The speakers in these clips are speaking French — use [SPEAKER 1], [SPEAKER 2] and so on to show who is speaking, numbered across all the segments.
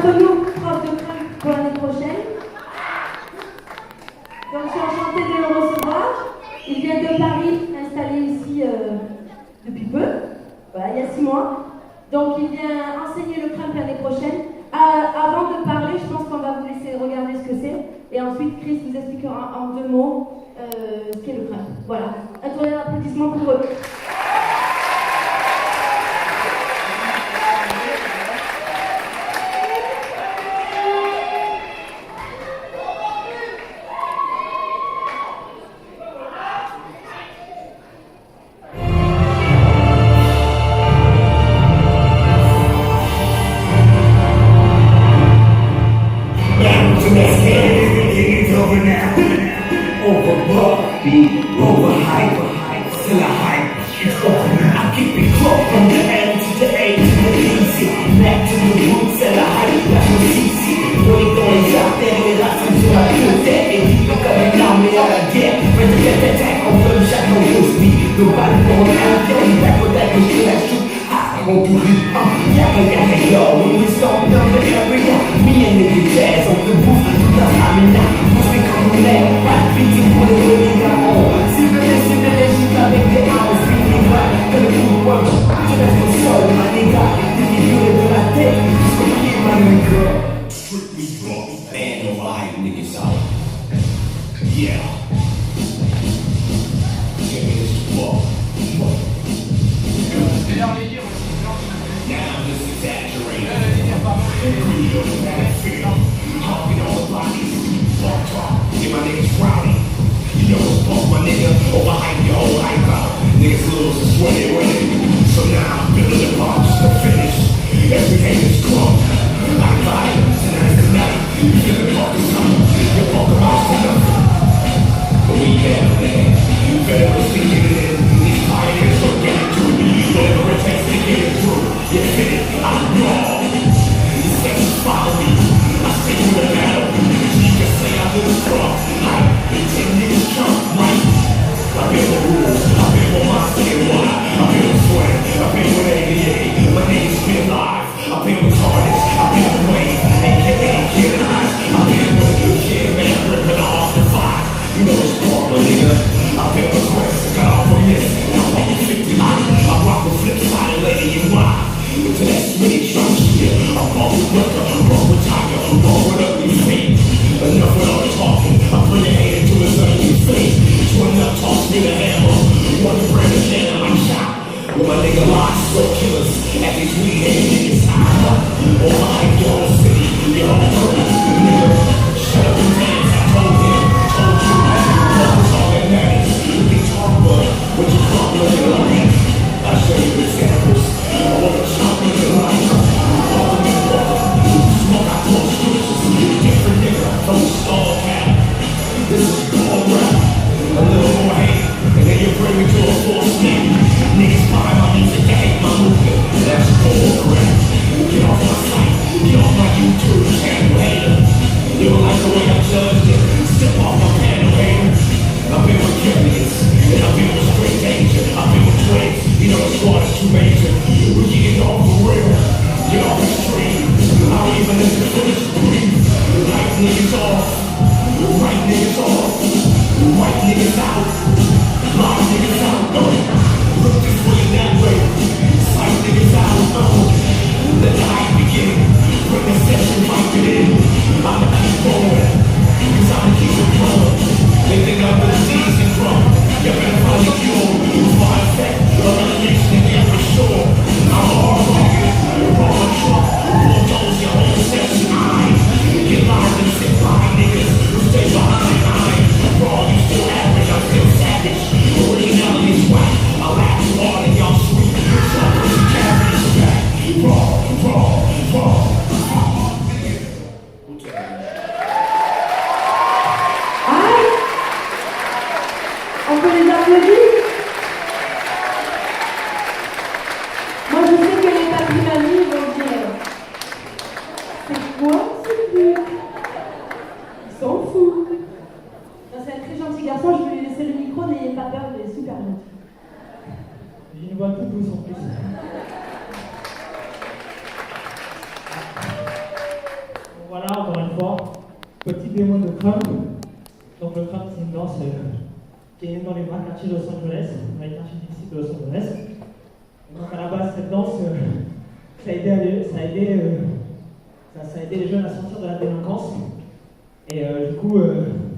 [SPEAKER 1] d'entre nous prof de crème pour l'année prochaine. Donc je suis enchantée de le recevoir. Il vient de Paris, installé ici depuis peu, voilà, il y a 6 mois. Donc il vient enseigner le crème l'année prochaine. Avant de parler, je pense qu'on va vous laisser regarder ce que c'est. Et ensuite, Chris vous expliquera en 2 mots ce qu'est le crème. Voilà. Un applaudissement pour eux.
[SPEAKER 2] qui est dans les grands quartiers de Los Angeles, dans les quartiers difficiles de Los Angeles. Et donc à la base, cette danse, ça a aidé les jeunes à sortir de la délinquance. Et du coup,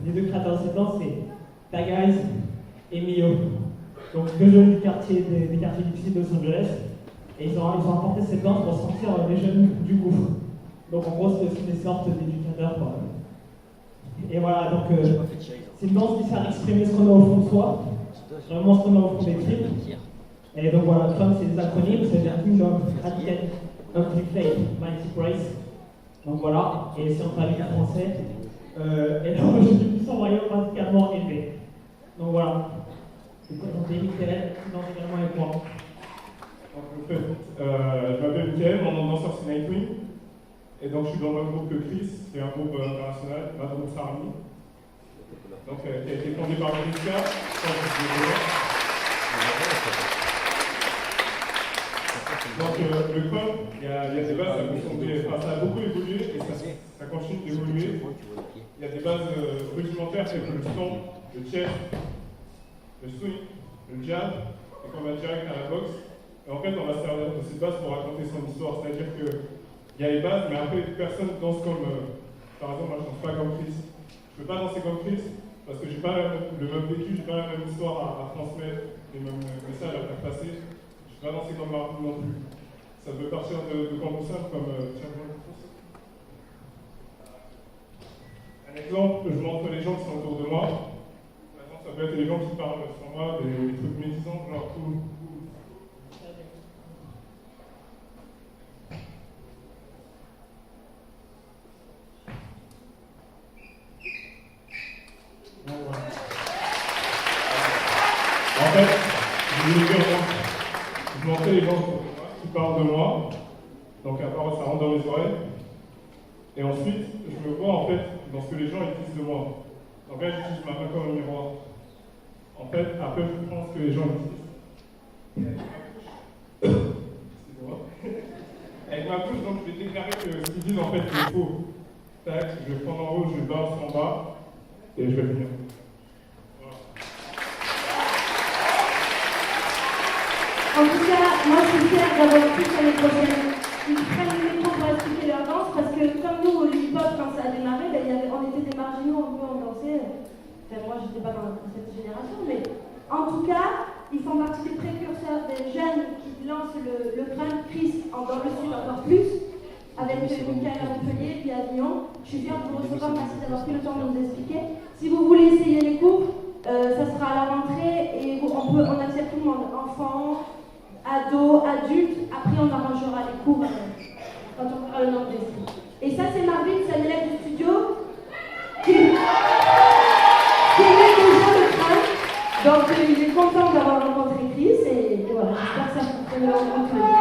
[SPEAKER 2] les deux créateurs de cette danse, c'est Tagays et Mio. Donc deux jeunes des quartiers difficiles de Los Angeles. Et ils ont apporté cette danse pour sortir les jeunes du gouffre. Donc en gros, c'est aussi des sortes d'éducateurs, quoi. Et voilà, donc c'est une danse qui sert à exprimer ce qu'on a au fond de soi, vraiment ce qu'on a au fond des tripes. Et donc voilà, CRUM c'est des acronymes, ça veut dire Kingdom, Radical, Amplified, Mighty Praise. Donc voilà, et si on traduit en français, et donc je suis son royaume radicalement élevé. Donc voilà, je vais présenter Michael, qui danse également avec moi.
[SPEAKER 3] Donc, je m'appelle Mickaël, mon nom de danseur c'est Nightwing. Et donc je suis dans le même groupe que Chris, qui est un groupe international, Madame Sarami. Donc qui a été fondé par Jessica. Donc le CRUM, il y a des bases, ça a beaucoup évolué et ça continue d'évoluer. Il y a des bases rudimentaires telles que le son, le chess, le swing, le jazz, les combats directs à la boxe. Et en fait, on va se servir de ces bases pour raconter son histoire. C'est-à-dire qu'il y a les bases, mais après, personne danse comme. Par exemple, moi, je ne danse pas comme Chris. Je ne peux pas danser comme Chris parce que je n'ai pas le même vécu, je n'ai pas la même histoire à transmettre, les mêmes messages à faire passer. Je ne peux pas danser comme Martin non plus. Ça peut partir de campus simple comme. Un exemple, je montre les gens qui sont autour de moi. Par exemple, ça peut être les gens qui parlent sur moi, des trucs médisants, genre tout. En fait, je montrais les gens qui parlent de moi, donc à part ça rentre dans mes oreilles, et ensuite je me vois en fait dans ce que les gens ils disent de moi. Donc là j'utilise ma main comme un miroir. En fait, après je prends ce que les gens disent, et avec ma bouche, donc je vais déclarer que ce qu'ils disent en fait c'est faux. Tac, je vais prendre en haut, je balance en bas, et je vais finir.
[SPEAKER 1] En tout cas, moi je suis fière d'avoir pris l'année prochaine. Ils prennent le micro pour expliquer leur danse parce que comme nous, au hip-hop, quand ça a démarré, on était des marginaux, on dansait. Enfin, moi je n'étais pas dans cette génération, mais en tout cas, ils font partie des précurseurs, des jeunes qui lancent le CRUM, Chris dans le sud encore plus, avec Michael à Montpellier, puis à Lyon. Je suis fière de vous recevoir, merci d'avoir pris le temps de nous expliquer. Si vous voulez essayer les cours, ça sera à la rentrée et on accepte tout le monde, enfants, ados, adultes. Après on arrangera les cours quand on fera le nom des filles. Et ça c'est Marvin, c'est un élève du studio qui aimait déjà le CRUM. Donc il est content d'avoir rencontré Chris et voilà, j'espère que ça fonctionnera en tous les cas.